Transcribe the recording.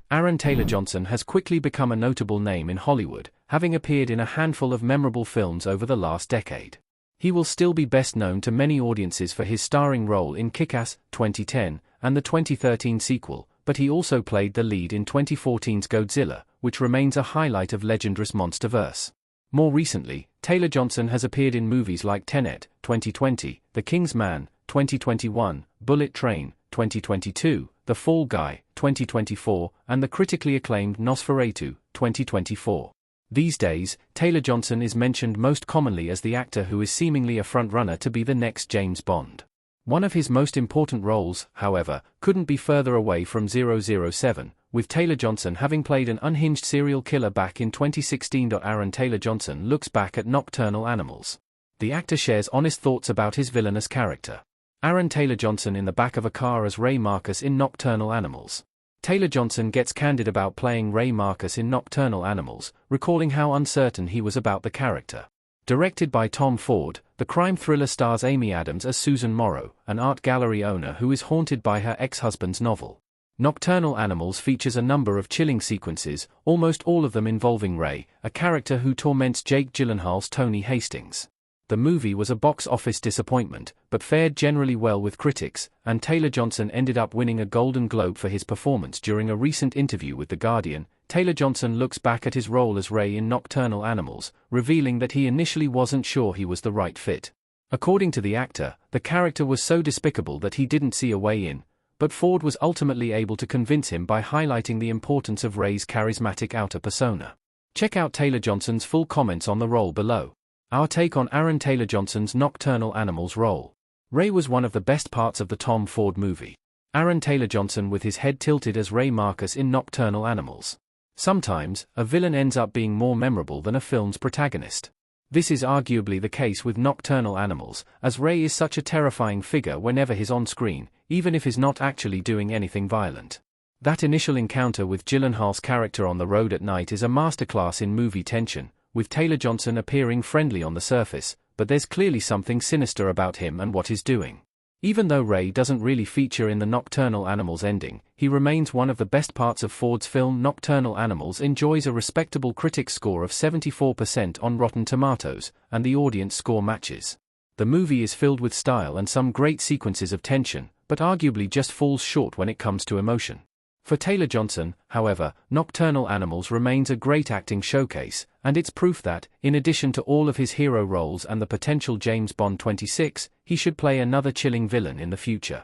Aaron Taylor Johnson has quickly become a notable name in Hollywood, having appeared in a handful of memorable films over the last decade. He will still be best known to many audiences for his starring role in Kick-Ass 2010 and the 2013 sequel, but he also played the lead in 2014's Godzilla, which remains a highlight of legendary Monsterverse. More recently, Taylor Johnson has appeared in movies like Tenet 2020, The King's Man 2021, Bullet Train 2022, The Fall Guy 2024, and the critically acclaimed Nosferatu 2024. These days, Taylor Johnson is mentioned most commonly as the actor who is seemingly a frontrunner to be the next James Bond. One of his most important roles, however, couldn't be further away from 007, with Taylor Johnson having played an unhinged serial killer back in 2016. Aaron Taylor Johnson looks back at Nocturnal Animals. The actor shares honest thoughts about his villainous character. Aaron Taylor Johnson in the back of a car as Ray Marcus in Nocturnal Animals. Taylor Johnson gets candid about playing Ray Marcus in Nocturnal Animals, recalling how uncertain he was about the character. Directed by Tom Ford, the crime thriller stars Amy Adams as Susan Morrow, an art gallery owner who is haunted by her ex-husband's novel. Nocturnal Animals features a number of chilling sequences, almost all of them involving Ray, a character who torments Jake Gyllenhaal's Tony Hastings. The movie was a box office disappointment, but fared generally well with critics, and Taylor Johnson ended up winning a Golden Globe for his performance. During a recent interview with The Guardian, Taylor Johnson looks back at his role as Ray in Nocturnal Animals, revealing that he initially wasn't sure he was the right fit. According to the actor, the character was so despicable that he didn't see a way in, but Ford was ultimately able to convince him by highlighting the importance of Ray's charismatic outer persona. Check out Taylor Johnson's full comments on the role below. Our take on Aaron Taylor Johnson's Nocturnal Animals role. Ray was one of the best parts of the Tom Ford movie. Aaron Taylor Johnson with his head tilted as Ray Marcus in Nocturnal Animals. Sometimes, a villain ends up being more memorable than a film's protagonist. This is arguably the case with Nocturnal Animals, as Ray is such a terrifying figure whenever he's on screen, even if he's not actually doing anything violent. That initial encounter with Gyllenhaal's character on the road at night is a masterclass in movie tension, with Taylor Johnson appearing friendly on the surface, but there's clearly something sinister about him and what he's doing. Even though Ray doesn't really feature in the Nocturnal Animals ending, he remains one of the best parts of Ford's film. Nocturnal Animals enjoys a respectable critic score of 74% on Rotten Tomatoes, and the audience score matches. The movie is filled with style and some great sequences of tension, but arguably just falls short when it comes to emotion. For Taylor Johnson, however, Nocturnal Animals remains a great acting showcase, and it's proof that, in addition to all of his hero roles and the potential James Bond 26, he should play another chilling villain in the future.